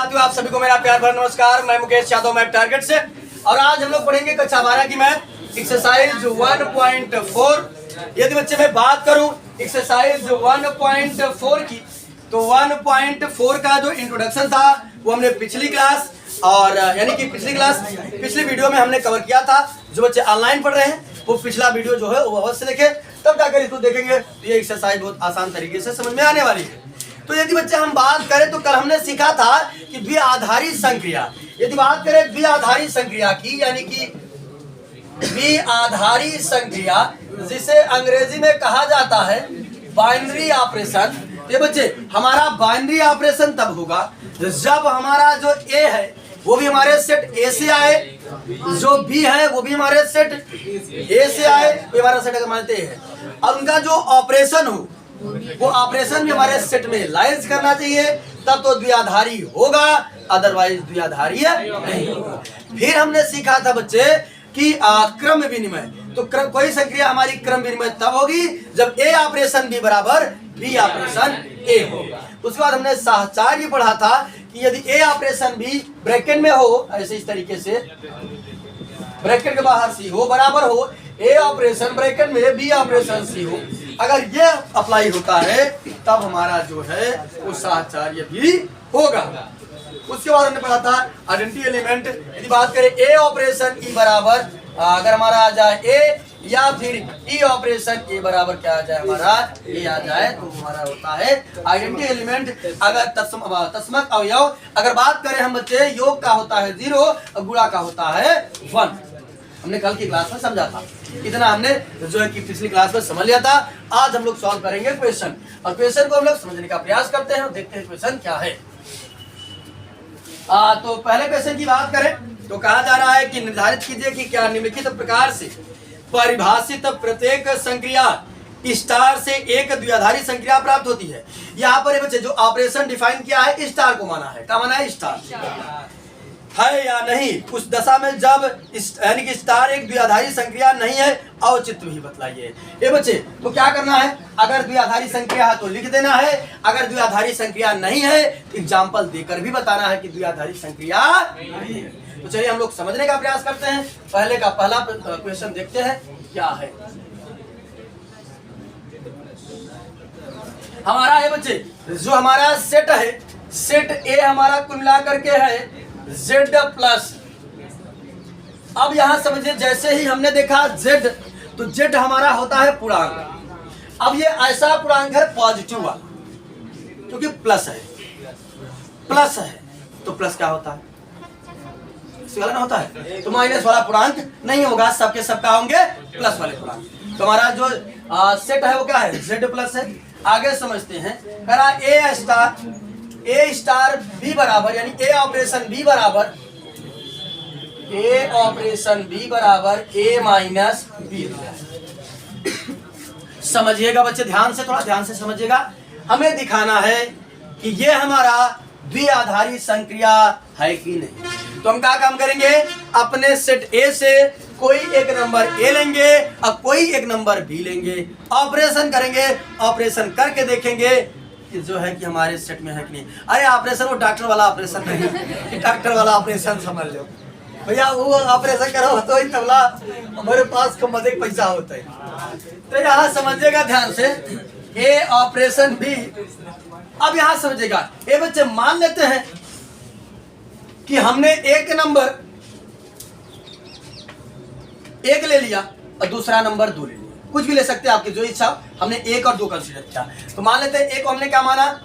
साथियों, आप सभी को मेरा प्यार भरा नमस्कार। मैं मुकेश यादव, मैथ टारगेट से, और आज हम लोग पढ़ेंगे कक्षा 12 की मैथ एक्सरसाइज 1.4। यदि बच्चे मैं बात करूं एक्सरसाइज 1.4 की, तो 1.4 का जो इंट्रोडक्शन था वो हमने पिछली क्लास और यानी कि पिछली वीडियो में हमने कवर किया था। जो बच्चे ऑनलाइन पढ़ रहे हैं वो पिछला वीडियो जो है वो अवश्य देखें, तब जाकर इसको देखेंगे तो ये एक्सरसाइज बहुत आसान तरीके से समझ में आने वाली है। तो यदि बच्चे हम बात करें तो कल हमने सीखा था कि द्विआधारी संक्रिया, यदि बात करें द्विआधारी संक्रिया की, यानी कि द्विआधारी संक्रिया जिसे अंग्रेजी में कहा जाता है बाइनरी ऑपरेशन। ये बच्चे हमारा बाइनरी ऑपरेशन तब होगा जब हमारा जो ए है वो भी हमारे सेट ए से आए, जो बी है वो भी हमारे सेट ए से आए, वो हमारा सेट अगर मानते हैं, और उनका जो ऑपरेशन हो वो ऑपरेशन भी हमारे सेट में लाइज करना चाहिए, तब तो द्विआधारी होगा, अदरवाइज द्विआधारी नहीं होगा। फिर हमने सीखा था बच्चे कि क्रम विनिमय, तो कोई संक्रिया हमारी क्रम विनिमय तब होगी जब ए ऑपरेशन बी बराबर बी ऑपरेशन ए होगा। उसके बाद हमने साहचर्य पढ़ा था कि यदि ए ऑपरेशन बी ब्रैकेट में हो, ऐसे इस तरीके से ब्रैकेट के बाहर सी हो बराबर हो ए ऑपरेशन ब्रैकेट में बी ऑपरेशन सी हो, अगर ये अप्लाई होता है तब हमारा जो है वो साहचर्य भी होगा। उसके बाद हमने पढ़ा था आइडेंटिटी एलिमेंट, यदि बात करें ए ऑपरेशन ई बराबर अगर हमारा आ जाए ए, या फिर ई ऑपरेशन ए बराबर क्या आ जाए हमारा ए आ जाए, तो हमारा होता है आइडेंटिटी एलिमेंट। अगर तस्मक अवयव अगर बात करें हम बच्चे, योग का होता है 0 और गुणा का होता है 1। हमने कल की क्लास में समझा था, इतना हमने जो है कि पिछली क्लास में समझ लिया था। आज हम लोग सॉल्व करेंगे क्वेश्चन, और क्वेश्चन को हम लोग समझने का प्रयास करते हैं और देखते हैं क्वेश्चन क्या है। तो पहले क्वेश्चन की बात करें तो कहा जा रहा है कि निर्धारित कीजिए कि क्या निम्नलिखित प्रकार से परिभाषित प्रत्येक संक्रिया स्टार से एक द्विआधारी संक्रिया प्राप्त होती है। यहाँ पर बच्चे जो ऑपरेशन डिफाइन किया है स्टार को माना है, क्या माना है स्टार है या नहीं, उस दशा में जब यानी कि स्टार एक द्विआधारी संक्रिया नहीं है, औचित्य भी बतलाइए। ये बच्चे तो क्या करना है, अगर द्विआधारी संक्रिया है तो लिख देना है, अगर द्विआधारी संक्रिया नहीं है एग्जाम्पल देकर भी बताना है कि द्विआधारी संक्रिया नहीं है। तो चलिए हम लोग समझने का प्रयास करते हैं। पहले का पहला क्वेश्चन देखते हैं क्या है हमारा। ये बच्चे जो हमारा सेट है, सेट ए हमारा कुल मिलाकर के है Z प्लस। अब यहां समझिए, जैसे ही हमने देखा Z, तो Z हमारा होता है पूर्णांक। अब ये ऐसा पूर्णांक है पॉजिटिव वाला, क्योंकि प्लस है तो प्लस क्या होता है, वाला ना होता है, तो माइनस वाला पूर्णांक नहीं होगा, सबके सब का होंगे प्लस वाले पूर्णांक। तो हमारा जो सेट है वो क्या है Z प्लस है। आगे समझते हैं, करा ए स्टार बी बराबर, यानी ए ऑपरेशन बी बराबर ए माइनस बी। समझिएगा बच्चे, थोड़ा ध्यान से समझिएगा। हमें दिखाना है कि ये हमारा द्विआधारी संक्रिया है कि नहीं। तो हम क्या काम करेंगे, अपने सेट ए से कोई एक नंबर ए लेंगे और कोई एक नंबर बी लेंगे, ऑपरेशन करेंगे, ऑपरेशन करके देखेंगे कि जो है कि हमारे सेट में है कि नहीं। अरे ऑपरेशन वो डॉक्टर वाला ऑपरेशन नहीं, डॉक्टर वाला ऑपरेशन समझ लो भैया, वो ऑपरेशन करो तो ही तबला हमारे पास कम अधिक पैसा होता है। तो यहाँ समझिएगा ध्यान से, ए ऑपरेशन बी। अब यहाँ समझिएगा, ए बच्चे मान लेते हैं कि हमने एक नंबर 1 ले लिया और दूसरा नंबर 2 ले लिया, कुछ भी ले सकते हैं आपकी जो इच्छा। हमने 1 और 2 कंसीडर किया, तो मान लेते हैं ए को हमने क्या माना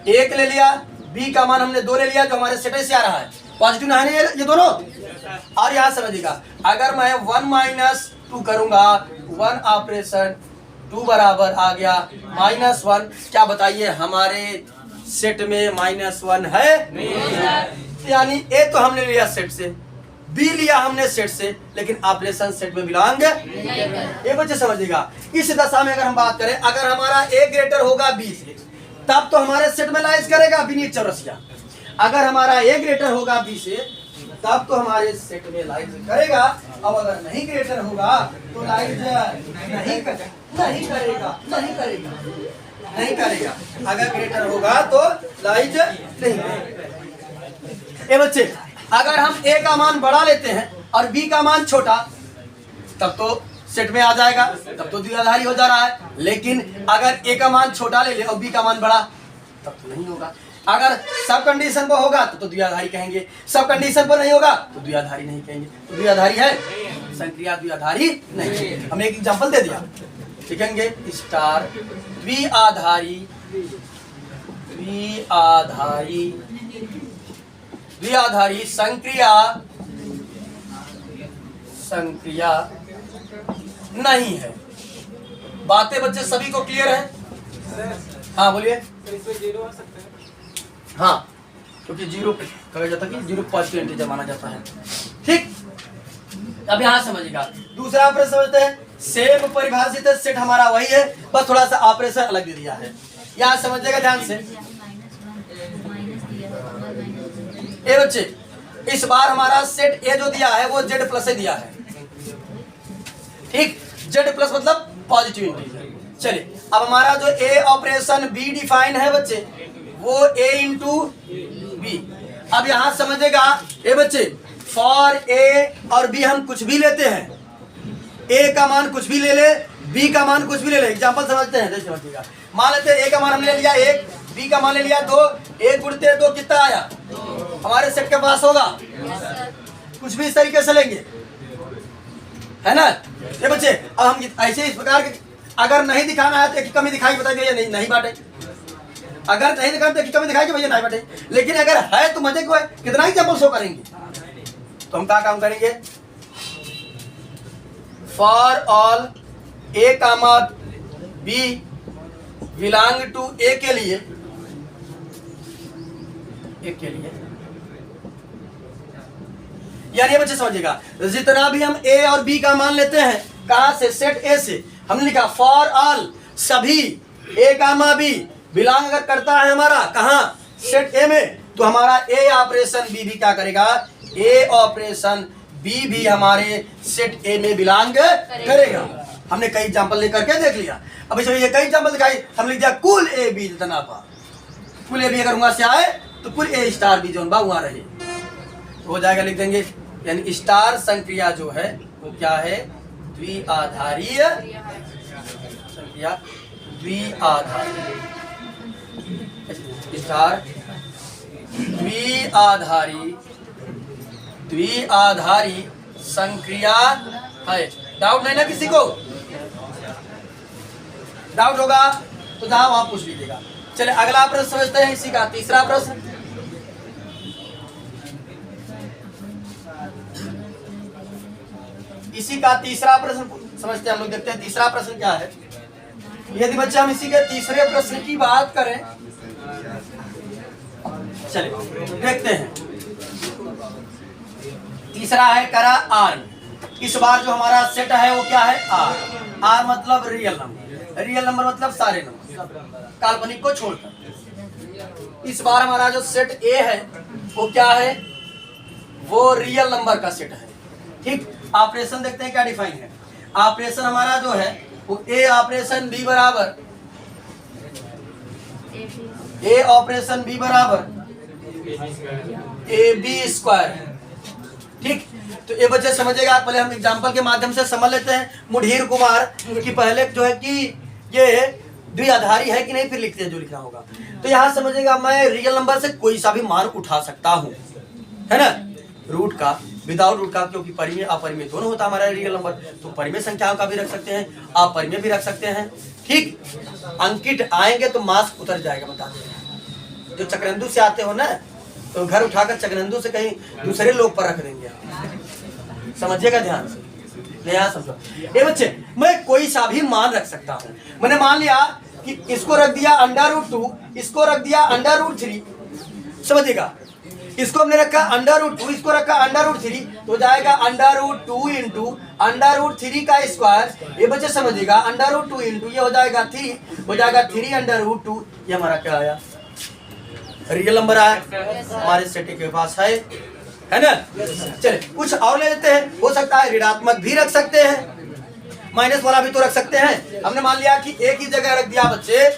1 ले लिया, बी का मान हमने 2 ले लिया, जो हमारे सेट से आ रहा है, पॉजिटिव ना है ये दोनों। और यहाँ समझिएगा, अगर मैं 1 - 2 करूंगा, 1 ऑपरेशन 2 बराबर आ गया -1। क्या बताइए हमारे सेट में -1 है, यानी ए तो हमने लिया सेट से, बी लिया हमने सेट से, लेकिन ऑपरेशन सेट में बिलोंग ये बच्चे समझिएगा। इस दशा में अगर हम बात करें, अगर हमारा ए ग्रेटर होगा बी से, तब तो हमारे सेट में लाइज करेगा विनीत चौरसिया। अगर हमारा ए ग्रेटर होगा बी से, तब तो हमारे सेट में लाइज करेगा। अब अगर नहीं ग्रेटर होगा तो लाइज नहीं करेगा। अगर ग्रेटर होगा तो लाइज नहीं करेगा। ए बच्चे, अगर हम ए का मान बड़ा लेते हैं और बी का मान छोटा, तब तो सेट में आ जाएगा, तब तो द्विआधारी हो जा रहा है। लेकिन अगर ए का मान छोटा ले ले और बी का मान बड़ा, तब तो नहीं होगा। अगर सब कंडीशन पर होगा तो द्विआधारी कहेंगे, सब कंडीशन पर नहीं होगा तो द्विआधारी नहीं कहेंगे। तो द्विआधारी है, संक्रिया द्विआधारी नहीं। हमने एक एग्जांपल दे दिया, लिखेंगे स्टार द्विआधारी द्विआधारी द्विआधारी संक्रिया संक्रिया नहीं है। बातें बच्चे सभी को क्लियर है? हाँ बोलिए। हाँ, क्योंकि जीरो कहा जाता है कि जीरो पॉजिटिव इंटीजर माना जाता है। ठीक, अब यहां समझिएगा। दूसरा ऑपरेशन समझते हैं। सेम परिभाषित सेट हमारा वही है, बस थोड़ा सा ऑपरेशन अलग दे दिया है। यहां समझिएगा ध्यान से। ए बच्चे, इस बार हमारा सेट ए जो दिया है वो जेड प्लस से दिया है। ठीक, जेड प्लस मतलब पॉजिटिव इंटीजर। चलिए, अब हमारा जो ए ऑपरेशन बी डिफाइन है बच्चे, वो ए इंटू बी। अब यहां समझेगा ए बच्चे, फॉर ए और बी हम कुछ भी लेते हैं, ए का मान कुछ भी ले ले, बी का मान कुछ भी ले ले। एग्जांपल समझते हैं, जैसे समझिएगा। मान लेते हैं ए का मान हमने ले लिया 1, बी का मान ले लिया 2, 1 गुणते 2 कितना आया? हमारे सेट के पास होगा। कुछ भी इस तरीके से लेंगे, है ना? ये बच्चे, अब हम ऐसे इस प्रकार के, अगर नहीं दिखाना है तो एक कमी दिखाई, बताइए भैया नहीं बांटे। अगर नहीं दिखाना तो एक कमी दिखाई भैया नहीं बांटे। लेकिन अगर है तो मजे को है, कितना एग्जांपल शो करेंगे। तो हम क्या काम करेंगे? For all A comma B belong to A के लिए, यानी बच्चे समझिएगा, जितना भी हम ए और बी का मान लेते हैं, कहां से? सेट ए से। हमने लिखा फॉर ऑल सभी ए कामा बी बिलोंग अगर करता है हमारा कहां? सेट ए में, तो हमारा ए ऑपरेशन बी भी क्या करेगा? ए ऑपरेशन बी भी हमारे सेट ए में बिलोंग करेगा। हमने कई एग्जांपल लेकर के देख लिया। अब इसमें ये कई एग्जांपल दिखाई, हम लिख दिया कुल ए बी जितना पा, कुल ए बी अगर वहां से आए तो कुल ए स्टार बी जो वहां रहे, तो हो जाएगा। लिख देंगे, यानी स्टार संक्रिया जो है वो क्या है? द्विआधारीय संक्रिया, द्विआधारी स्टार द्विआधारी संक्रिया है। डाउट नहीं ना किसी को? डाउट होगा तो जहां वहां पूछ लीजिएगा। चले अगला प्रश्न समझते हैं, इसी का तीसरा प्रश्न। इसी का तीसरा प्रश्न समझते हैं हम लोग। देखते हैं तीसरा प्रश्न क्या है। यदि बच्चे हम इसी के तीसरे प्रश्न की बात करें, चलिए देखते हैं। तीसरा है करा आर। इस बार जो हमारा सेट है वो क्या है? आर। आर मतलब रियल नंबर, रियल नंबर मतलब सारे नंबर, काल्पनिक को छोड़कर। इस बार हमारा जो सेट ए है वो क्या है? वो रियल नंबर का सेट है। ठीक, ऑपरेशन देखते हैं क्या डिफाइन है। ऑपरेशन हमारा जो है वो ए ऑपरेशन बी बराबर, ए ऑपरेशन बी बराबर ए बी स्क्वायर है। ठीक, तो ये बच्चे समझेगा। पहले हम एग्जांपल के माध्यम से समझ लेते हैं। मुढ़ीर कुमार की पहले जो है कि ये द्विआधारी है कि नहीं, फिर लिखते हैं जो लिखना होगा। तो यहाँ समझेगा, मैं रियल नंबर से कोई सा भी मान उठा सकता हूँ, है ना? रूट का, विदाउट रूट का, क्योंकि परिमेय अपरिमेय दोनों होता है हमारा रियल नंबर। तो परिमेय संख्याओं का भी रख सकते हैं, अपरिमेय भी रख सकते हैं। ठीक, अंकित आएंगे तो मास्क उतर जाएगा, बता दें। जो चक्रंदू से आते हो ना, तो घर उठाकर चक्रंदू से कहीं दूसरे लोग पर रख देंगे। समझिएगा ध्यान से, नया समझो। ये बच्चे, मैं कोई सा भी मान रख सकता हूँ। मैंने मान लिया कि इसको रख दिया √2, इसको रख दिया √3, समझिएगा। इसको हमने रखा √2, इसको रखा √3, तो जाएगा √2 इंटू √3 का स्क्वायर। ये बच्चे समझिएगा, √2 इंटू ये हो जाएगा 3, हो जाएगा 3 √2। ये हमारा क्या आया? रियल नंबर आया, हमारे सेट के पास है ना? चलिए कुछ और ले लेते हैं। हो सकता है ऋणात्मक भी रख सकते हैं, माइनस वाला भी तो रख सकते हैं। हमने मान लिया कि ए की जगह रख दिया बच्चे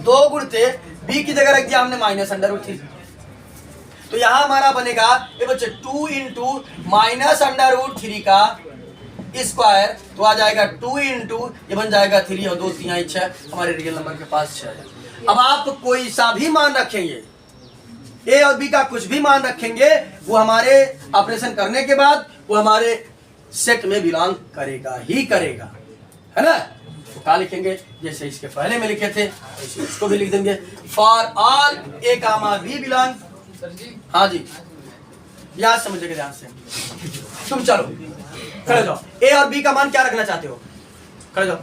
2 गुणते बी की जगह रख दिया हमने -√3। तो यहाँ हमारा बनेगा ये बच्चे 2 इंटू माइनस √3 का स्क्वायर, तो आ जाएगा 2 इंटू ये बन जाएगा 3 और 2 3 6, हमारे रियल नंबर के पास 6 है। अब आप कोई सा भी मान रखेंगे, ए और बी का कुछ भी मान रखेंगे, वो हमारे ऑपरेशन करने के बाद वो हमारे सेट में बिलोंग करेगा ही करेगा, है ना। तो क्या लिखेंगे, जैसे इसके पहले में लिखे थे वैसे इसको भी लिख देंगे। For all A comma B belong, हाँ जी याद समझिएगा ध्यान से। तुम चलो खड़े जाओ, ए और बी का मान क्या रखना चाहते हो, खड़े जाओ।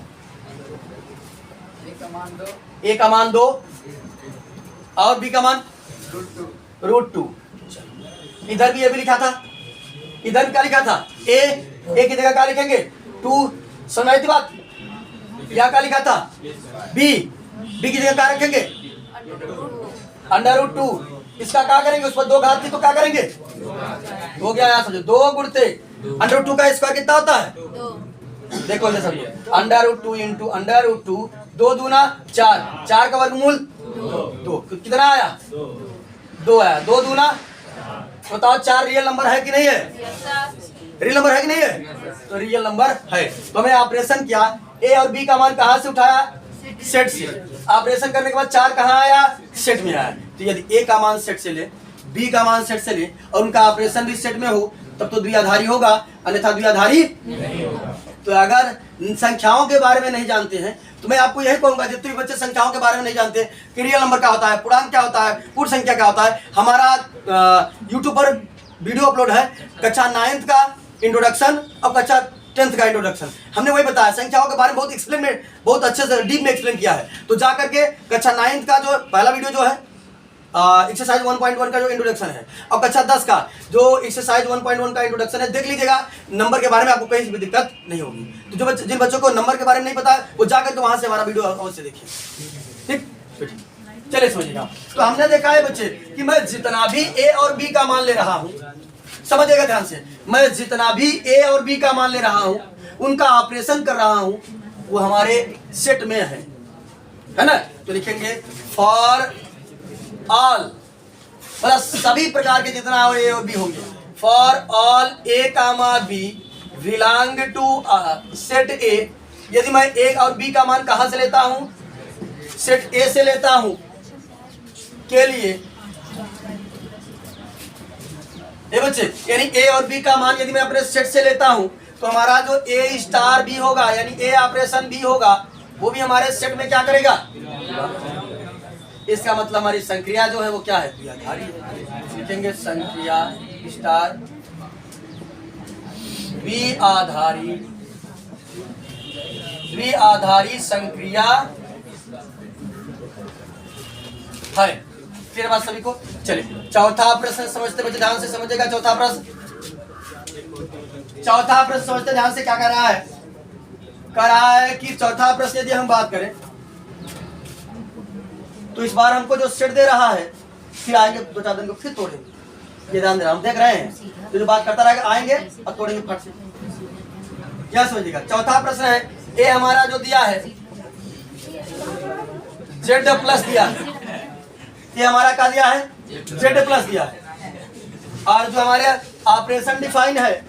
ए का मान 2 और बी का मान √2। इधर भी ये भी लिखा था, इधर क्या लिखा था, ए की जगह क्या लिखेंगे 2, सुनाई थी बात। या क्या लिखा था बी की जगह क्या रखेंगे √2। इसका क्या करेंगे, उस पर 2 घात थी तो क्या करेंगे, हो गया यार समझो, 2 गुणते √2 का स्क्वायर कितना होता है, देखो ये समझिए √2 इंटू √2, 2 दूना 4, 4 का वर्गमूल 2, कितना आया 2 आया, 2 दूना बताओ 4 रियल नंबर है कि नहीं है, रियल नंबर है कि नहीं है, तो रियल नंबर है। तो हमें ऑपरेशन किया, ए और बी का मान कहां से उठाया, सेट से। ऑपरेशन करने के बाद 4 कहां आया, सेट में आया। तो यदि ए का मान सेट से ले, बी का मान सेट से ले और उनका ऑपरेशन भी सेट में हो, तब तो द्विआधारी होगा, अन्यथा द्विआधारी नहीं होगा। तो अगर संख्याओं के बारे में नहीं जानते हैं तो मैं आपको यही कहूंगा, जितने भी बच्चे संख्याओं के बारे में नहीं जानते कि रियल नंबर क्या होता है, पूर्णांक क्या होता है, पूर्ण संख्या क्या होता है, हमारा यूट्यूब पर वीडियो अपलोड है कक्षा 9th का इंट्रोडक्शन और कक्षा 10th का इंट्रोडक्शन। हमने वही बताया, संख्याओं के बारे में बहुत अच्छे से डीप में एक्सप्लेन किया है। तो जा करके कक्षा 9th का जो पहला वीडियो जो है एक्सरसाइज 1.1 का जो इंट्रोडक्शन है और कक्षा 10 का जो एक्सरसाइज 1.1 का इंट्रोडक्शन है, देख लीजिएगा। नंबर के बारे में आपको कहीं भी दिक्कत नहीं होगी। तो जो जिन बच्चों को नंबर के बारे में नहीं पता वो जाकर के वहां से हमारा वीडियो अवश्य देखिए, ठीक। चलिए समझिएगा। तो हमने देखा है बच्चे कि मैं जितना भी ए और बी का मान ले रहा हूं, समझिएगा ध्यान से, मैं जितना भी ए और बी का मान ले रहा हूं, उनका ऑपरेशन कर रहा हूं, वो हमारे सेट में है ना। तो लिखेंगे फॉर ऑल, मतलब सभी प्रकार के जितना ए और बी होंगे, for all A comma B belong to set A. यदि मैं ए और बी का मान कहां से लेता हूं, सेट ए से लेता हूं के लिए, ए बच्चे, यानी ए और बी का मान यदि मैं अपने सेट से लेता हूं तो हमारा जो ए स्टार बी होगा, यानी ए ऑपरेशन बी होगा, वो भी हमारे सेट में क्या करेगा। इसका मतलब हमारी संक्रिया जो है वो क्या है, द्विआधारी है। लिखेंगे संक्रिया स्टार द्विआधारी संक्रिया है। फिर बात सभी को, चलिए चौथा प्रश्न समझते बच्चे, ध्यान से समझिएगा। चौथा प्रश्न समझते ध्यान से, क्या कर रहा है कि चौथा प्रश्न यदि हम बात करें तो इस बार हमको जो सेट दे रहा है, फिर आएंगे 2-4 दिन को फिर तोड़ेंगे, ये ध्यान देना, हम देख रहे हैं तो जो बात करता रहेगा आएंगे और तोड़ेंगे फट से, क्या समझिएगा। चौथा प्रश्न है, ए हमारा जो दिया है Z+ दिया है, ये हमारा क्या दिया है, Z+ दिया है, और जो हमारे ऑपरेशन डिफाइन है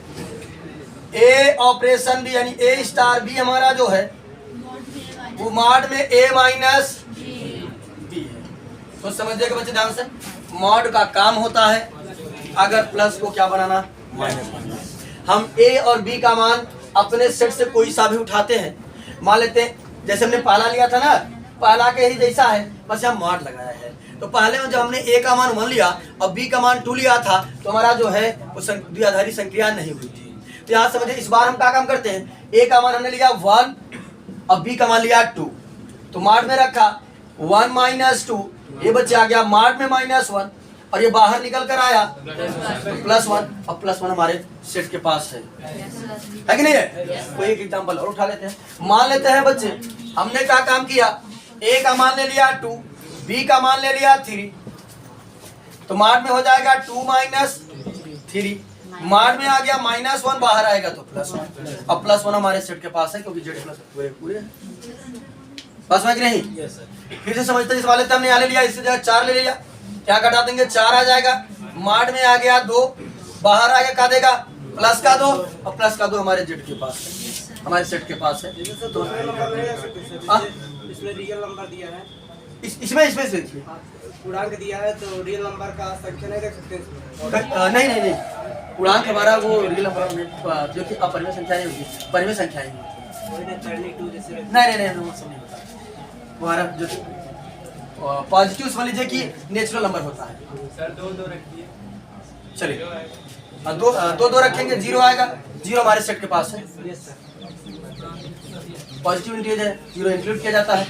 ए ऑपरेशन बी, यानी ए स्टार बी हमारा जो है वो मॉड में ए माइनस बी है। तो समझिएगा बच्चे ध्यान से, मॉड का काम होता है अगर प्लस को क्या बनाना, माइनस बनाना। हम ए और बी का मान अपने सेट से कोई सा भी उठाते हैं, मान लेते हैं जैसे हमने पहला लिया था ना, पहला के ही जैसा है, बस हम मॉड लगाया है। तो पहले में जब हमने ए का मान 1 लिया और बी का मान 2 लिया था तो हमारा जो है वो द्विआधारी संक्रिया नहीं हुई थी। तो यहाँ समझिए, इस बार हम क्या काम करते हैं, ए का मान हमने लिया 1 और बी का मान लिया 2, तो मॉड में रखा 1 माइनस 2, ये बच्चे आ गया मॉड में -1 और ये बाहर निकल कर आया +1, और +1 हमारे सेट के पास है कि नहीं है। कोई एक एग्जांपल और उठा लेते हैं, मान लेते हैं बच्चे हमने क्या काम किया, ए का मान ले लिया 2, बी का मान ले लिया 3, तो मॉड में हो जाएगा 2 माइनस 3, मॉड में आ गया -1, बाहर आएगा तो +1, और +1 हमारे सेट के पास है क्योंकि Z+ पूरे बस में कि नहीं। फिर से समझते इस वाले हमने यहाँ ले लिया, इससे जगह 4 ले लिया, क्या घटा देंगे 4 आ जाएगा, माड में आ गया 2, बाहर आ गया क्या देगा प्लस का 2, और प्लस का 2 हमारे जेड के पास है, हमारे सेट के पास है। तो इसमें रियल नंबर दिया है, इसमें देखिए पूर्णांक दिया है, तो रियल नंबर का संख्या नहीं रख सकते इसमें? नहीं, पूर्णांक हमारा वो रियल नंबर जो कि अपरिमेय संख्या नहीं होगी, परिमेय संख्या है। नहीं वो सब नहीं होता, हमारा जो पॉजिटिव समझ लीजिए कि नेचुरल नंबर होता है। सर 2 रखिए, चलिए 2 रखेंगे, 0 आएगा, 0 हमारे सेट के पास है, पॉजिटिव इंटीजर है, 0 इंक्लूड किया जाता है।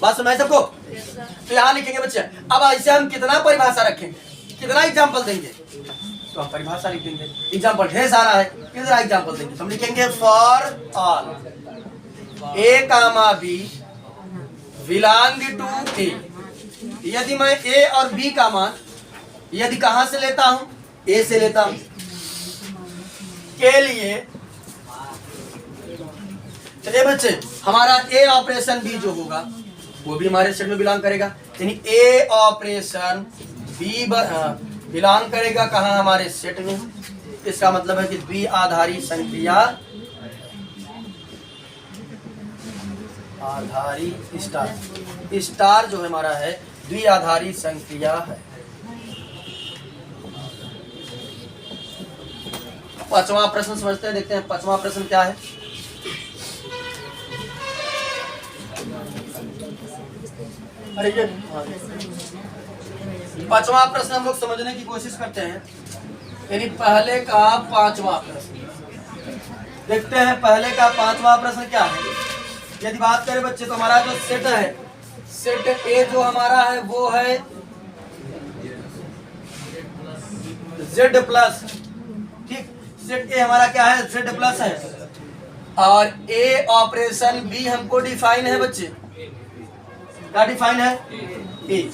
बात समझ सबको? तो यहाँ लिखेंगे बच्चे। अब ऐसे हम कितना परिभाषा रखेंगे, कितना एग्जाम्पल देंगे, तो हम परिभाषा लिख देंगे। एग्जाम्पल ढेर सारा है, कितना एग्जाम्पल देंगे, तो हम लिखेंगे for all A comma B belong to A. यदि मैं ए और बी का मान यदि कहां से लेता हूं, ए से लेता हूं के लिए, चलिए बच्चे हमारा ए ऑपरेशन बी जो होगा वो भी हमारे सेट में बिलोंग करेगा, यानी ए ऑपरेशन बी बिलोंग करेगा कहां, हमारे सेट में। इसका मतलब है कि द्विआधारी संक्रिया आधारी स्टार जो हमारा है द्विआधारी संक्रिया है। पांचवा प्रश्न समझते हैं, देखते हैं पांचवा प्रश्न क्या है। अरे ये पांचवा प्रश्न हम लोग समझने की कोशिश करते हैं, यानी पहले का पांचवा प्रश्न देखते हैं। पहले का पांचवा प्रश्न क्या है। यदि बात करें बच्चे तो हमारा जो सेट है, सेट ए जो हमारा है वो है Z प्लस, ठीक। सेट ए हमारा क्या है, Z प्लस है, और ए ऑपरेशन बी हमको डिफाइन है बच्चे, क्या डिफाइन है, ए।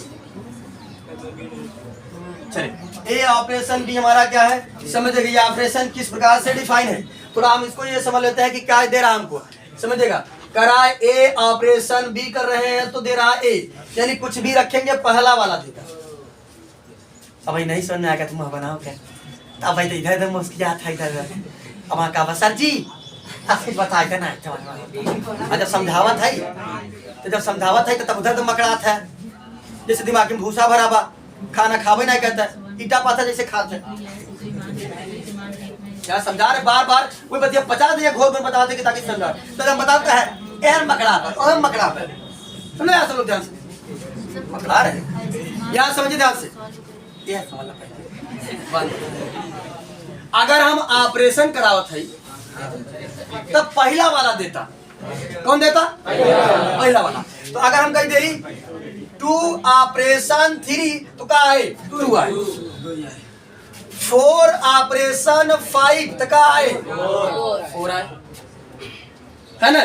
चलिए ए ऑपरेशन बी हमारा क्या है, समझिएगा ये ऑपरेशन किस प्रकार से डिफाइन है। थोड़ा हम इसको ये समझ लेते हैं कि क्या दे रहा हमको, समझिएगा। करा ए ऑपरेशन बी कर रहे हैं तो दे रहा ए, यानी कुछ भी रखेंगे पहला वाला देगा। अब भाई नहीं समझ में आएगा, तुम बनाओ क्या, अब भाई तो इधर इधर मुस्किया था, इधर अब वहाँ का सर जी बताएगा ना, जब समझावत है तो जब समझावत है तो तब उधर तो मकड़ात है, जैसे दिमाग में भूसा भरा बा, खाना खावे नहीं कहता है, ईटा पाथा जैसे खाते हैं। क्या समझा रहे बार बार कोई बतिया 50 दिए घोल में बता दे कि ताकि समझा, तो जब बताता है एहर मकड़ा पर और मकड़ा पर, सुनो यार सब लोग ध्यान से, मकड़ा रहे यहाँ समझिए ध्यान से। यह सवाल अगर हम ऑपरेशन करावत है तब पहला वाला देता, कौन देता, पहला वाला। तो अगर हम कह दे 2 ऑपरेशन 3 तो क्या है 2 आए, 4 ऑपरेशन 5 तो क्या आए 4 आए, है ना।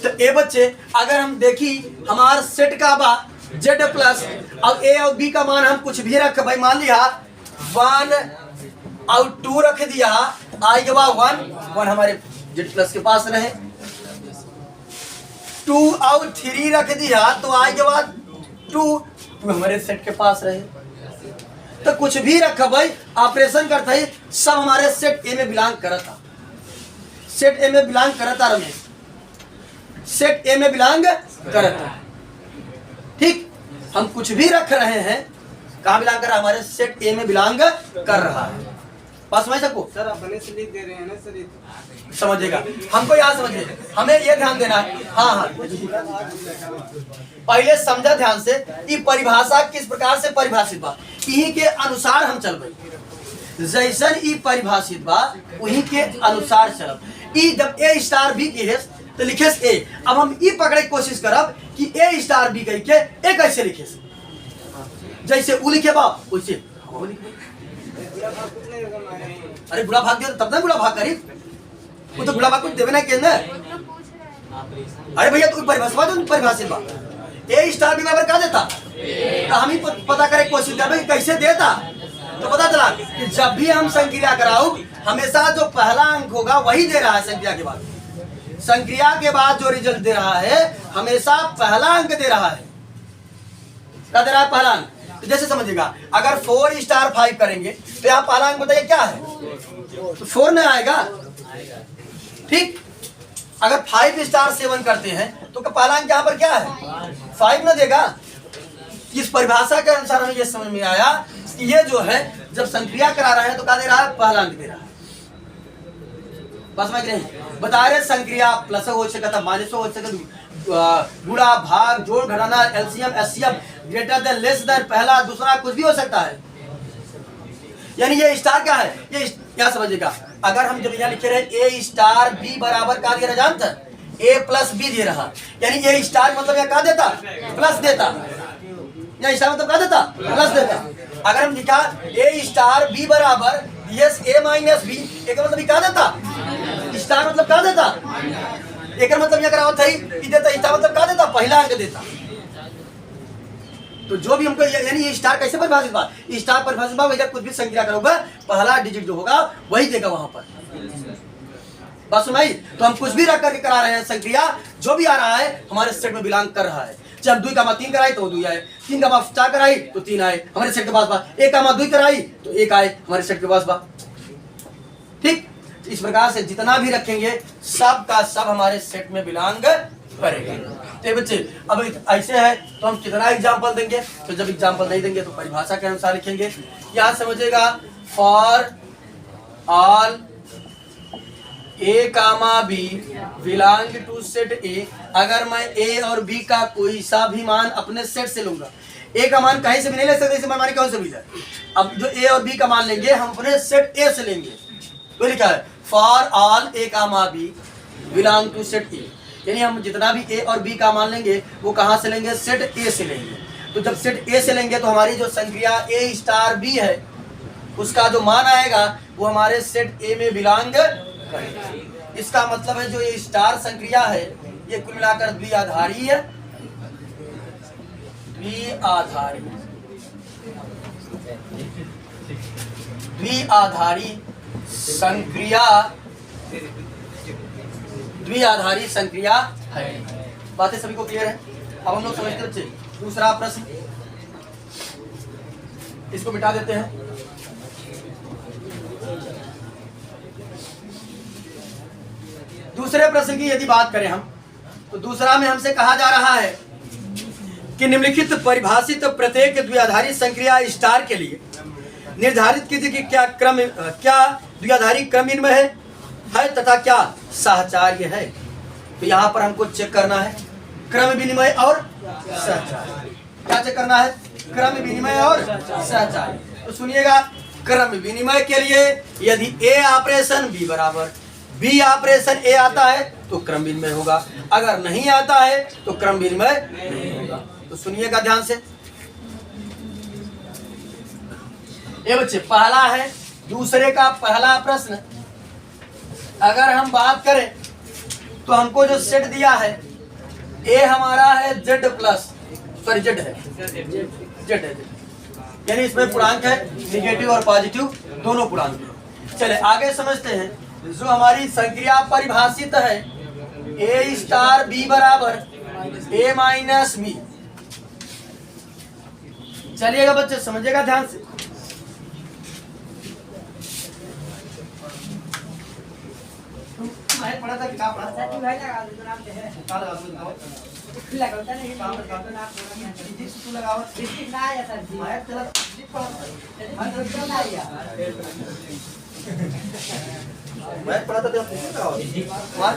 तो ए बच्चे अगर हम देखी हमार सेट का बा Z प्लस, अब ए और बी का मान हम कुछ भी रख, भाई मान लिया 1 और 2 रख दिया, आएगा बा 1 हमारे Z प्लस के पास रहे, 2 और 3 रख दिया तो आएगा बा 2 हमारे सेट के पास रहे। तो कुछ भी रखा भाई ऑपरेशन करता है, सब हमारे सेट ए में बिलोंग करता, सेट ए में बिलोंग करता, रमेश सेट ए में बिलोंग करता, ठीक। हम कुछ भी रख रहे हैं, कहाँ बिलोंग कर रहा है, हमारे सेट ए में बिलोंग कर रहा है। बात समझ सबको? सर अपने से लिख दे रहे हैं ना सर, समझिएगा, हमको याद समझिए, हमें ये ध्यान देना है। हाँ पहले समझा ध्यान से कि परिभाषा किस प्रकार से परिभाषित बा, इही के अनुसार हम चलबे, जैसन ई परिभाषित बा वही के अनुसार चलब। ई जब ए स्टार बी के है तो लिखे ए, अब हम ई पकड़े की कोशिश करब कि ए स्टार बी कह के ए कैसे लिखे, जैसे उ लिखे बा वैसे हम लिखे। अरे बुरा भाग दिया तब ना बुरा भाग करी, वो तो बुरा भाग कुछ देवे ना के ना। अरे भैया तू परिभाषा दो, परिभाषित बा ए स्टार बी बराबर क्या देता, तो हम ही पता करे कोशिश करबे कि कैसे देता। तो पता चला कि जब भी हम संक्रिया कराओ हमेशा जो पहला अंक होगा वही दे रहा है, संक्रिया के बाद, संक्रिया के बाद जो रिजल्ट दे रहा है हमेशा पहला अंक दे रहा है। क्या दे रहा है, पहला अंक। तो जैसे समझिएगा, अगर 4 स्टार 5 करेंगे तो यहाँ पहला अंक बताइए क्या है, तो 4 ना आएगा। ठीक, अगर 5 स्टार 7 करते हैं तो पहला अंक यहाँ पर क्या है, 5 ना देगा। इस परिभाषा के अनुसार हमें यह समझ में आया कि ये जो है जब संक्रिया करा रहे हैं तो क्या दे रहा है, पहला अंक दे रहा है। बस समझ रहे हैं, बता रहे संक्रिया प्लस हो सकता, माइनस हो सकता, गुणा भाग जोड़ घटाना LCM HCF greater than less than पहला दूसरा कुछ भी हो सकता है। यानी ये स्टार क्या है, ये क्या समझिएगा, अगर हम जब यहाँ लिखे रहे ए स्टार बी बराबर क्या दे रहा जानता है, ए प्लस बी दे रहा, यानी ए स्टार मतलब यह क्या देता, प्लस देता, या स्टार मतलब क्या देता, प्लस देता। अगर हम लिखा ए स्टार बी बराबर यस ए माइनस बी, एक मतलब क्या देता, स्टार मतलब क्या देता, एक मतलब यह करावत है कि देता, स्टार मतलब क्या देता, पहला अंक देता। तो जो भी हमको यानी ये स्टार कैसे परिभाषित बा, स्टार परिभाषित बा वैसे कुछ भी संख्या करोगे पहला डिजिट जो होगा वही देगा वहां पर। बात सुनाई, तो हम कुछ भी रख करके करा रहे हैं, संक्रिया जो भी आ रहा है हमारे सेट में बिलोंग कर रहा है। चाहे हम 2 का 3 कराई तो 2 आए, 3 का 4 कराई तो 3 आए हमारे सेट के पास बा, 1 का 2 कराई तो 1 आए हमारे सेट के पास बा। ठीक, इस प्रकार से जितना भी रखेंगे सब का सब हमारे सेट में बिलोंग करेगा। तो बच्चे अब ऐसे है तो हम कितना एग्जाम्पल देंगे, तो जब एग्जाम्पल नहीं देंगे तो परिभाषा के अनुसार लिखेंगे। यहाँ समझिएगा, for all A comma B belong to set A, अगर मैं ए और बी का कोई सा भी मान अपने सेट से लूंगा, ए का मान कहीं से भी नहीं ले सकते, मान कौन से भी जाए, अब जो ए और बी का मान लेंगे हम अपने सेट ए से लेंगे। तो लिखा है for all A comma B belong to set A, यानी हम जितना भी ए और बी का मान लेंगे वो कहाँ से लेंगे, सेट ए से लेंगे। तो जब सेट ए से लेंगे तो हमारी जो संक्रिया ए स्टार बी है उसका जो मान आएगा वो हमारे सेट ए में बिलोंग करेगा। इसका मतलब है जो ये स्टार संक्रिया है ये कुल मिलाकर द्विआधारी है, द्विआधारी संक्रिया है। बातें सभी को क्लियर है? अब हम लोग समझते बच्चे दूसरा प्रश्न, इसको मिटा देते हैं। दूसरे प्रश्न की यदि बात करें हम तो दूसरा में हमसे कहा जा रहा है कि निम्नलिखित परिभाषित प्रत्येक द्विआधारी संक्रिया स्टार के लिए निर्धारित कीजिए कि क्या द्विआधारी क्रम विनिमय है तथा क्या साहचर्य है। तो यहाँ पर हमको चेक करना है क्रम विनिमय और साहचर्य। क्या चेक करना है, क्रम विनिमय और साहचर्य। तो सुनिएगा, क्रम विनिमय के लिए यदि ए ऑपरेशन बी बराबर बी ऑपरेशन ए आता है तो क्रम विनिमय होगा, अगर नहीं आता है तो क्रम विनिमय नहीं होगा। तो सुनिएगा ध्यान से, ये बच्चे पहला है दूसरे का पहला प्रश्न। अगर हम बात करें तो हमको जो सेट दिया है ए हमारा है जेड प्लस, सॉरी जेड है, जेड है, यानी इसमें पूर्णांक है निगेटिव और पॉजिटिव दोनों पूर्णांक है। चले आगे समझते हैं, जो हमारी संक्रिया परिभाषित है ए स्टार बी बराबर ए माइनस बी। चलिएगा बच्चे समझिएगा ध्यान से, पढ़ा था क्या पढ़ा था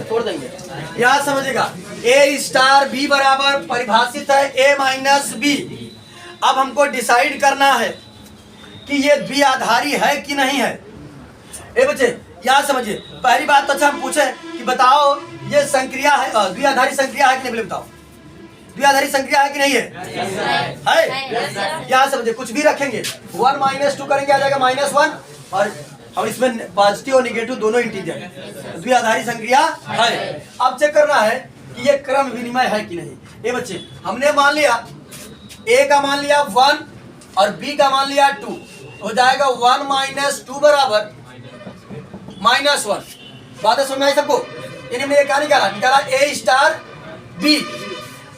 छोड़ देंगे। यहाँ समझिएगा, ए स्टार बी बराबर परिभाषित है ए माइनस बी। अब हमको डिसाइड करना है कि ये द्विआधारी है कि नहीं है। ए बच्चे यहाँ समझिए, पहली बात तो अच्छा हम पूछे कि बताओ ये संक्रिया है, द्विआधारी संक्रिया है कि नहीं, बताओ द्विआधारी संक्रिया है कि नहीं है? है। यहाँ समझिए, कुछ भी रखेंगे 1 - 2 करेंगे आ जाएगा -1, और हम इसमें पॉजिटिव और निगेटिव दोनों इंटीजर, द्विआधारी संक्रिया है। अब चेक करना है कि ये क्रम विनिमय है कि नहीं। ये बच्चे हमने मान लिया ए का मान लिया 1 और बी का मान लिया 2, हो जाएगा 1 - 2 बराबर -1। बात समझ में आई सबको? यानी हमने क्या निकाला ए स्टार बी।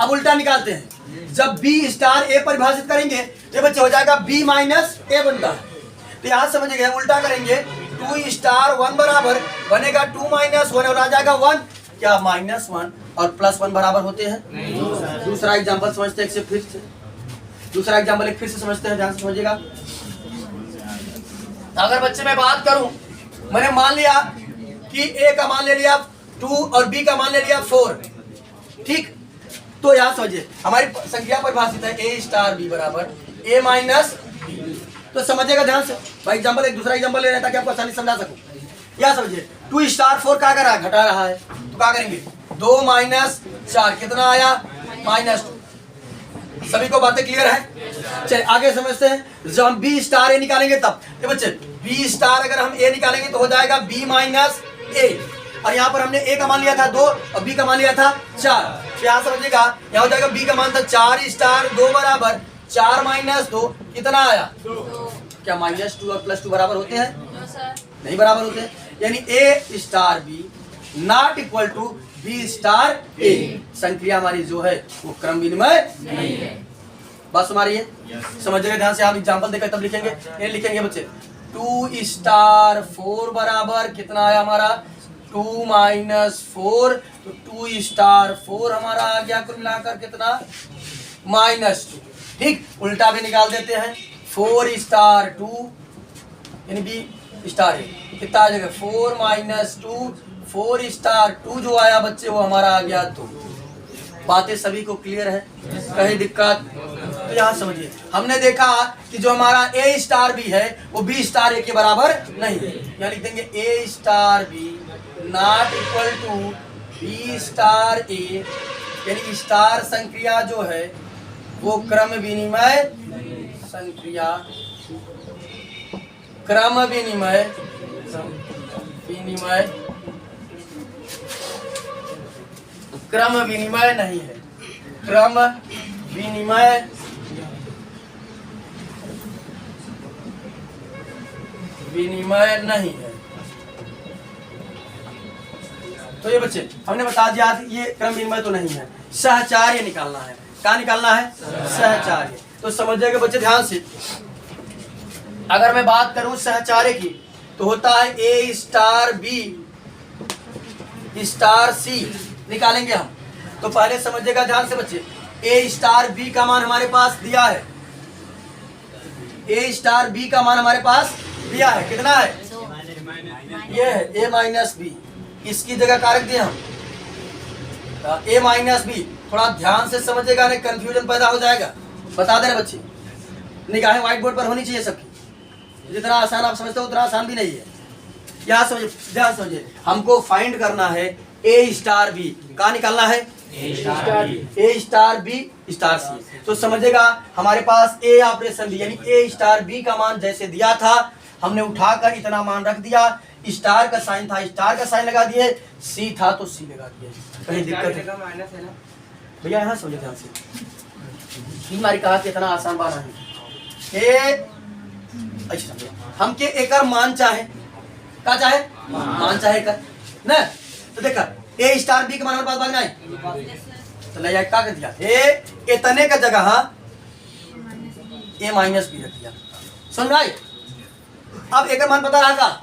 अब उल्टा निकालते हैं, जब बी स्टार ए परिभाषित करेंगे ये बच्चे हो जाएगा बी माइनस ए बनता है। तो यहाँ समझिएगा उल्टा करेंगे 2 स्टार 1 बराबर बनेगा 2 माइनस 1 और आ जाएगा 1। क्या माइनस 1 और प्लस 1 बराबर होते हैं? दूसरा एग्जाम्पल समझते हैं फिर से, दूसरा एग्जाम्पल एक फिर से समझते हैं, ध्यान से समझिएगा। अगर बच्चे मैं बात करूं, मैंने मान लिया कि ए का मान ले लिया 2 और बी का मान ले लिया 4, ठीक। तो यहां समझिए हमारी संख्या परिभाषित है ए स्टार बी बराबर ए माइनस बी। तो समझिएगा ध्यान से भाई, एग्जाम्पल एक दूसरा एग्जाम्पल ले रहे हैं ताकि आपको आसानी से समझा सकूं। यह समझिए 2 स्टार 4 क्या कर रहा है? घटा रहा है। तो क्या करेंगे 2 माइनस 4 कितना आया? -2। सभी को बातें क्लियर है? चलिए आगे समझते हैं। जब हम बी स्टार ए निकालेंगे तब ये बच्चे बी स्टार अगर हम ए निकालेंगे तो हो जाएगा बी माइनस ए, और यहाँ पर हमने ए का मान लिया था 2 और बी का मान लिया था 4। तो यहाँ समझिएगा यहाँ हो जाएगा बी का मान था 4 स्टार 2 बराबर 4 माइनस 2 कितना आया? क्या -2 और +2 बराबर होते हैं? नहीं बराबर होते हैं। यानी A star B not equal to B star A. संक्रिया हमारी जो है वो क्रम विनिमय नहीं है। बात हमारी है? समझिएगा ध्यान से। हम एग्जांपल देकर तब लिखेंगे। ये लिखेंगे बच्चे 2 स्टार 4 बराबर कितना आया हमारा? 2 माइनस 4। तो 2 स्टार 4 हमारा आ गया कुल मिलाकर कितना? -2। ठीक, उल्टा भी निकाल देते हैं। 4 स्टार 2 यानी बी स्टार ए कितना आ जाएगा? 4 माइनस 2। 4 स्टार 2 जो आया बच्चे वो हमारा आ गया 2। बातें सभी को क्लियर है? कहीं दिक्कत? तो यहाँ समझिए हमने देखा कि जो हमारा ए स्टार बी है वो बी स्टार ए के बराबर नहीं है। यहाँ लिख देंगे A star B not equal to B star A, यानी स्टार संक्रिया जो है वो क्रम विनिमय संक्रिया क्रम विनिमय नहीं है। क्रम विनिमय नहीं है। तो ये बच्चे हमने बता दिया ये क्रम विनिमय तो नहीं है, सहचार्य निकालना है। क्या निकालना है? सहचार्य। तो समझिएगा बच्चे ध्यान से, अगर मैं बात करूं सहचार्य की तो होता है ए स्टार बी स्टार सी निकालेंगे हम। तो पहले समझिएगा ध्यान से बच्चे, ए स्टार बी का मान हमारे पास दिया है। ए स्टार बी का मान हमारे पास दिया है, कितना है? ये है ए माइनस बी। इसकी जगह कारक दिए हम ए माइनस बी। थोड़ा ध्यान से समझिएगा, नहीं कंफ्यूजन पैदा हो जाएगा। बता दे रहे बच्चे, निगाहें व्हाइट बोर्ड पर होनी चाहिए सबकी। जितना आसान आप समझते हो उतना आसान भी नहीं है। यहाँ समझिए, ध्यान समझिए, हमको फाइंड करना है ए स्टार बी। कहाँ निकालना है? ए स्टार बी स्टार सी। तो समझिएगा हमारे पास ए ऑपरेशन बी यानी ए स्टार बी का मान जैसे दिया था हमने उठाकर इतना मान रख दिया। स्टार का साइन था, स्टार का साइन लगा दिए। सी था तो सी लगा दिए। कहीं दिक्कत है भैया? यहाँ समझिए ध्यान से, हमारी कहा कि इतना आसान बात नहीं है। अच्छा हम के एकर मान चाहे क्या चाहे? मान चाहे कर ना। तो देखा ए स्टार बी के मान हमारे पास भागना है तो ले जाए क्या कर दिया? ए तने का जगह ए माइनस बी रख दिया। सुन रहा है? अब एकर मान पता रहा का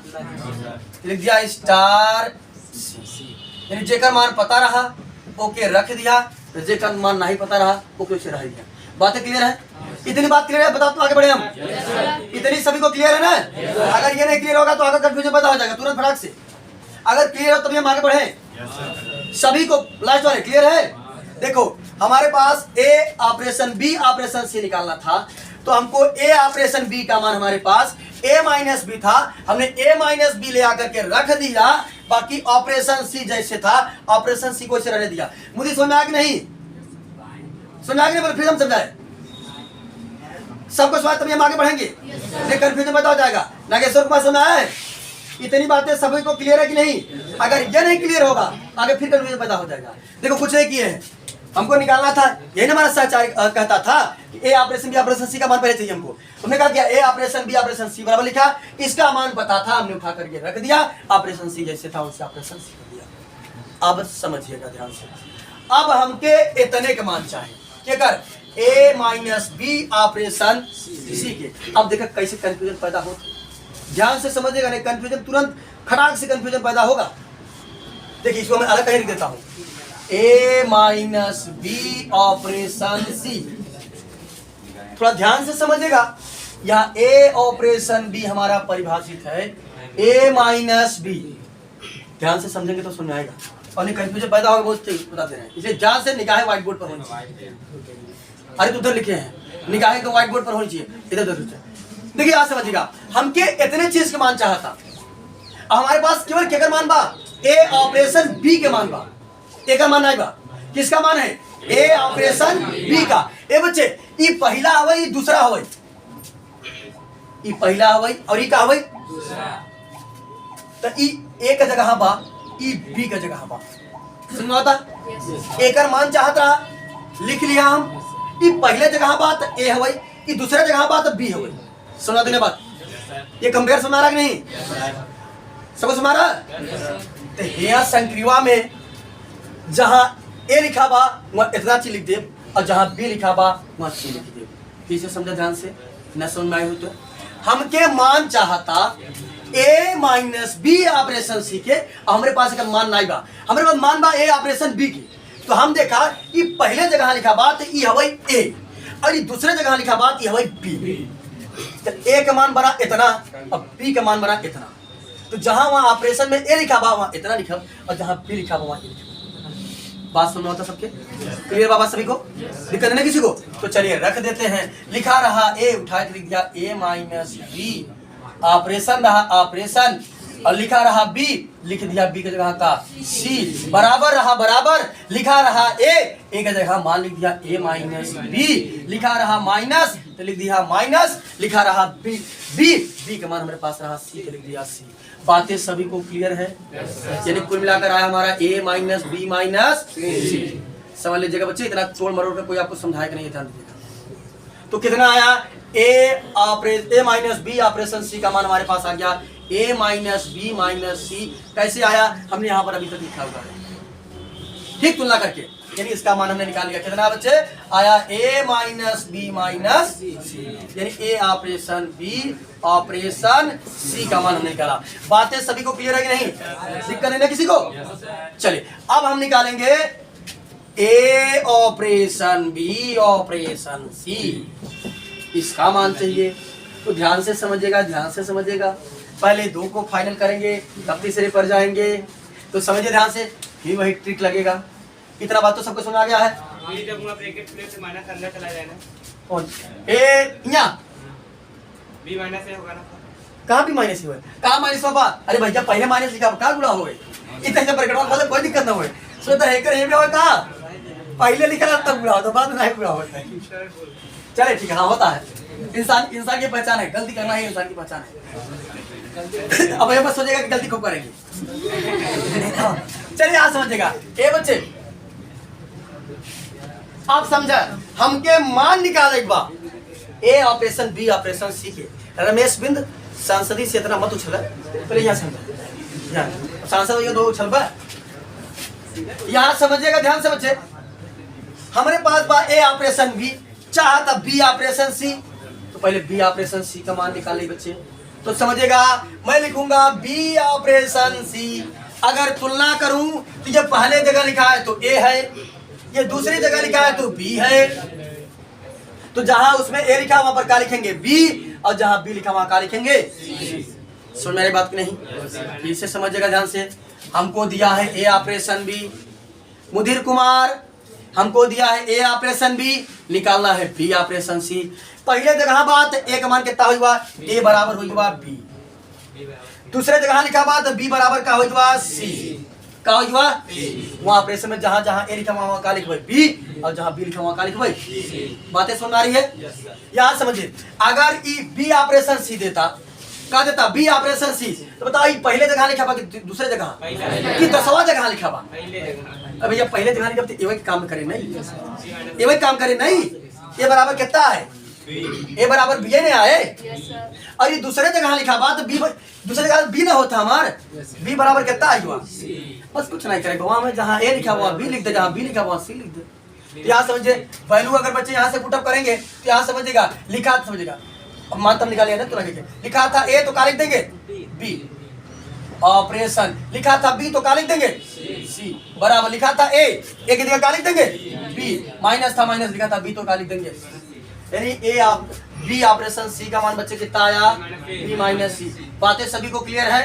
लिख दिया स्टार सी, यानी जेकर मान पता रहा ओके रख दिया, जेकर मान नहीं पता रहा ओके उसे रह दिया। बातें क्लियर है? इतनी बात क्लियर है? बताओ तो आगे बढ़े हम। इतनी सभी को क्लियर है ना? अगर ये नहीं क्लियर होगा तो आगे कंफ्यूजन पैदा हो जाएगा तुरंत फटाक से। अगर क्लियर हो तभी हम आगे बढ़े। सभी को लास्ट वाले क्लियर है? देखो हमारे पास ए ऑपरेशन बी ऑपरेशन सी निकालना था तो हमको ए ऑपरेशन बी का मान हमारे पास ए माइनस बी था, हमने ए माइनस बी ले आकर के रख दिया। बाकी ऑपरेशन सी जैसे था ऑपरेशन सी को इसे रहने दिया। मुझे समझ में आया कि नहीं? समझ में आया कि नहीं? फिर हम समझाए सबको समझ तभी हम आगे बढ़ेंगे। कंफ्यूजन पैदा हो जाएगा। नागेश्वर कुमार समझ आया है? इतनी बातें सभी को क्लियर है कि नहीं? अगर ये नहीं क्लियर होगा आगे फिर कंफ्यूजन पैदा हो जाएगा। देखो कुछ नहीं किए हैं, हमको निकालना था। यही ना हमारा सहचार्य कहता था कि ए ऑपरेशन बी ऑपरेशन सी का मान पहले चाहिए हमको। हमने कहा क्या? ए ऑपरेशन बी ऑपरेशन सी बराबर लिखा, इसका मान पता था हमने उठा करके रख दिया। ऑपरेशन सी जैसे था वैसे ऑपरेशन सी कर दिया। अब समझिएगा ध्यान से, अब हमके इतने का मान चाहिए। क्या कर? ए माइनस बी ऑपरेशन सी के। अब देखो कैसे कंफ्यूजन पैदा हो, ध्यान से समझिएगा, नहीं कंफ्यूजन तुरंत खटाक से कंफ्यूजन पैदा होगा। देखिए इसको मैं अलग कहीं लिख देता हूं, ए माइनस बी ऑपरेशन सी। थोड़ा ध्यान से समझिएगा, यहाँ ए ऑपरेशन बी हमारा परिभाषित है ए माइनस बी। ध्यान से समझेंगे तो समझ में आएगा, और नहीं कंफ्यूजन पैदा होगा बहुत तेज बताते हैं। इसलिए ध्यान से निगाहें व्हाइट बोर्ड पर होनी चाहिए। अरे तो उधर लिखे हैं, निगाहें तो व्हाइट बोर्ड पर होनी चाहिए, इधर उधर। देखिए आज समझिएगा, हमके इतने चीज के मान चाहता, हमारे पास केवल केकर मान बा, ए ऑपरेशन बी के मान बा, ए का मान नहीं बा, किसका मान है, ए ऑपरेशन बी का। ए बच्चे ये पहला हवाई, ये दूसरा हवाई, ये पहला हवाई और ये का हवाई तो ई ए का जगह बा, ई बी का जगह बा। समझ में आता, एकर मान चाहत रहा, लिख लिया हम, ये पहले जगह बा तो ए हवाई, ये दूसरे जगह बा तो बी हवाई। सुना देने बात, ये कंपेयर सुना रहा कि नहीं, सबको सुना रहा। तो यहाँ संक्रिया में जहां ए लिखा बा वहां इतना चीज लिख दे, और जहां बी लिखा बा वहां सी लिख दे। फिर से समझा ध्यान से, न समझ में आई हो तो हमके मान चाहता ए माइनस बी ऑपरेशन सी के, और हमारे पास का मान नहीं बा, हमारे पास मान बा ए ऑपरेशन बी के। तो हम देखा ये पहले जगह लिखा बा तो ये हवाई ए, और ये दूसरे जगह लिखा बा ये हवाई बी। तो ए का मान बना इतना और बी का मान बना इतना। तो जहां वहां ऑपरेशन में ए लिखा बा वहां इतना लिखा, और जहां बी लिखा बा वहां ए लिखा। बात सुनना होता सबके क्लियर बाबा, सभी को दिक्कत नहीं किसी को। तो चलिए रख देते हैं, लिखा रहा ए, उठा के लिख दिया ए माइनस बी, ऑपरेशन रहा ऑपरेशन, और लिखा रहा बी, लिख दिया बी की जगह का सी, बराबर रहा बराबर, लिखा रहा ए का जगह मान लिख दिया ए माइनस बी, लिखा रहा माइनस तो लिख दिया माइनस, लिखा रहा बी बी का मान हमारे पास रहा सी तो लिख दिया सी। बातें सभी को क्लियर है, यानी कुल मिलाकर आया हमारा ए माइनस बी माइनस सी। समझ लीजिएगा बच्चे, इतना तोड़ मरोड़ कर कोई आपको समझाएगा नहीं, ध्यान दीजिएगा। तो कितना आया, ए माइनस बी ऑपरेशन सी का मान हमारे पास आ गया ए माइनस बी माइनस सी। कैसे आया, हमने यहाँ पर अभी तक लिखा हुआ है, ठीक तुलना करके, यानी इसका मान हमने निकाल लिया। कितना बच्चे आया, ए माइनस बी माइनस सी, यानी ए ऑपरेशन बी ऑपरेशन सी का मान हमने निकाला। बातें सभी को क्लियर है कि नहीं, दिक्कत नहीं ना किसी को। चलिए अब हम निकालेंगे ए ऑपरेशन बी ऑपरेशन सी, इसका मान चाहिए। तो ध्यान से समझिएगा, ध्यान से समझिएगा, पहले दो को फाइनल करेंगे तब तीसरे पर जाएंगे। तो समझिए ध्यान से, ही वही ट्रिक लगेगा। इतना बात तो सबको सुना गया है। जब ब्रैकेट प्लेट से माइनस अंदर चला जाएगा, कौन ए यहाँ बी माइनस ए होगा ना, कहाँ भी माइनस हुआ, कहाँ माइनस हुआ? अरे भैया पहले माइनस लिखा, कहाँ गुणा हुए, इतने से ब्रैकेट में कोई दिक्कत ना हुए। सो तो हैकर ये भी हुआ, कहाँ पहले लिखा था तब गुणा होता, बाद में नहीं गुणा होता है। चले ठीक है, हाँ होता है, इंसान की पहचान है, गलती करना ही इंसान की पहचान है। अब ये मत सोचेगा कि गलती खूब करेंगे। चलिए आज समझेगा, ए बच्चे आप समझा, हमके मान निकाले एक बार ए ऑपरेशन बी ऑपरेशन सी के। रमेश बिंद सांसदी से इतना मत उछल, पहले यहाँ समझा, सांसद ये दो उछल बा, यहाँ समझिएगा ध्यान से बच्चे। हमारे पास बा ए ऑपरेशन बी, चाहता बी ऑपरेशन सी, तो पहले बी ऑपरेशन सी का मान निकाले बच्चे। तो समझिएगा, मैं लिखूंगा बी ऑपरेशन सी। अगर तुलना करूं तो ये पहले जगह लिखा है तो ए है, ये दूसरी जगह लिखा है तो बी है। तो जहां उसमें ए लिखा वहां पर क्या लिखेंगे, बी, और जहां बी लिखा वहां क्या लिखेंगे, सुन मेरी बात की नहीं, फिर से समझिएगा ध्यान से। हमको दिया है ए ऑपरेशन बी, मुधीर कुमार हमको दिया है ए ऑपरेशन बी, निकालना है बी ऑपरेशन सी। पहले जगह बात ए का मान कितना हुआ, ए बराबर हुआ बी। दूसरे जगह लिखा बात बी बराबर का हुआ सी, का हुआ वहाँ ऑपरेशन में जहां जहां ए लिखा वहां का लिखवाई बी, और जहां बी लिखा वहां का लिखवाई। बातें सुन आ रही है, यहाँ समझिए। अगर ई बी ऑपरेशन सी देता, का देता बी ऑपरेशन सी, तो बताओ ये पहले जगह लिखा बा कि दूसरे जगह कि 10वां जगह लिखा बा? अब भैया पहले जगह लिखा तो एवं काम करे नहीं, एवं काम करे नहीं। ये बराबर कितना है, ए बराबर बी नहीं आए, और ये दूसरे जगह लिखा बा तो बी, दूसरे जगह बी ना होता हमार, बी बराबर कितना हुआ, बस कुछ नहीं करेगा। वहां में जहां ए लिखा हुआ बी लिख दे, जहां बी लिखा हुआ सी लिख दे। तो यहाँ समझिए वैल्यू अगर बच्चे यहाँ से पुटअप करेंगे तो यहाँ समझिएगा लिखा समझिएगा, अब मानता निकालिए ना, तो लगेगा लिखा था ए तो क्या लिख देंगे बी, ऑपरेशन लिखा था बी तो क्या लिख देंगे सी, बराबर लिखा था ए की जगह क्या लिख देंगे बी, माइनस था माइनस लिखा था बी तो क्या लिख देंगे, यानी ए आप बी ऑपरेशन सी का मान बच्चे कितना आया बी माइनस सी। बातें सभी को क्लियर है?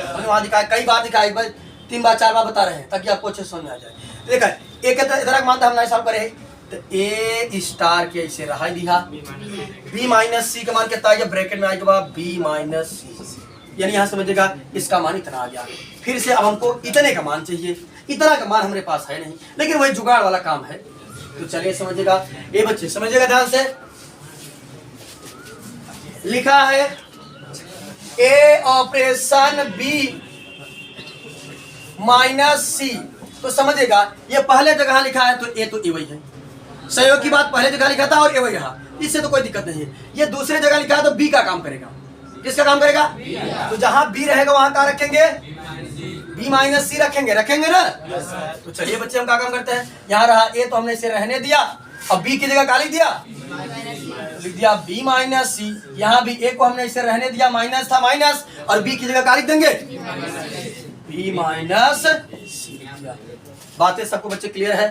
हमने वहां दिखाया, कई बार दिखाया, एक बार 3 बार 4 बार बता रहे हैं ताकि आपको अच्छे समझ में आ जाए। देखा एक इधर का मान था हमने सॉल्व करे तो ए स्टार के ऐसे रहा दिया, बी माइनस सी का मान कितना आएगा ब्रैकेट में आएगा बी माइनस सी, यानी यहाँ समझिएगा इसका मान इतना आ गया। फिर से अब हमको इतने का मान चाहिए, इतना का मान हमारे पास है नहीं, लेकिन वही जुगाड़ वाला काम है। तो चलिए समझिएगा, ये बच्चे समझिएगा ध्यान से, लिखा है ए ऑपरेशन बी माइनस सी, तो समझिएगा ये पहले जगह लिखा है तो ए वही है, सहयोग की बात पहले जगह लिखा था और ए वही रहा, इससे तो कोई दिक्कत नहीं है। ये दूसरे जगह लिखा है तो बी का काम करेगा, किसका काम करेगा, तो जहां बी रहेगा वहां क्या रखेंगे बी माइनस सी रखेंगे ना। तो चलिए बच्चे हम क्या काम करते हैं, यहाँ रहा ए तो हमने इसे रहने दिया, अब बी की जगह क्या लिख दिया लिख दिया बी माइनस सी, यहाँ भी ए को हमने इसे रहने दिया, माइनस था माइनस, और बी की जगह क्या लिख देंगे बी माइनस सी। बातें सबको बच्चे क्लियर है?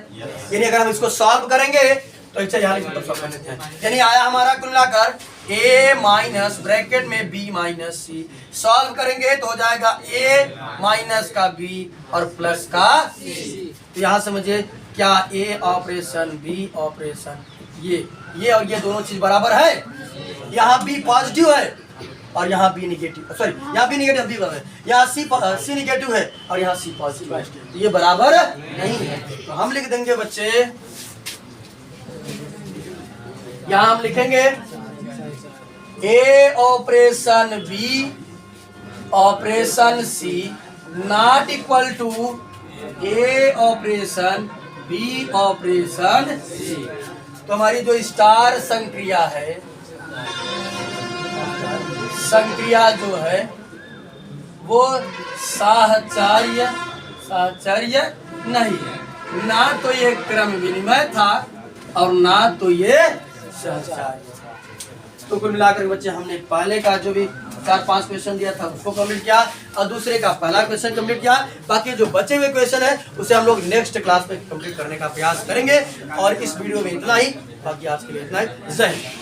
यानी अगर हम इसको सॉल्व करेंगे तो अच्छा यहाँ लिख सॉल्व कर लेते हैं, यानी आया हमारा कुल मिलाकर ए माइनस ब्रैकेट में बी माइनस सी, सॉल्व करेंगे तो हो जाएगा ए माइनस का बी और प्लस का सी। तो यहाँ समझिए क्या ए ऑपरेशन बी ऑपरेशन ये और ये दोनों चीज बराबर है, यहाँ बी पॉजिटिव है और यहाँ बी निगेटिव, सॉरी यहाँ बी निगेटिव बी बराबर है, यहाँ सी निगेटिव है और यहाँ सी पॉजिटिव है, ये बराबर नहीं है। तो हम लिख देंगे बच्चे, यहाँ हम लिखेंगे A operation B operation C not equal to A operation B operation C. तो हमारी जो स्टार संक्रिया है, संक्रिया जो है वो साहचर्य नहीं है, ना तो ये क्रम विनिमय था और ना तो ये सहचार्य था। तो कुल मिलाकर बच्चे हमने पहले का जो भी 4-5 क्वेश्चन दिया था उसको कंप्लीट किया और दूसरे का पहला क्वेश्चन कंप्लीट किया, बाकी जो बचे हुए क्वेश्चन है उसे हम लोग नेक्स्ट क्लास में कंप्लीट करने का प्रयास करेंगे। और इस वीडियो में इतना ही, बाकी आज के लिए इतना ही। जय हिंद।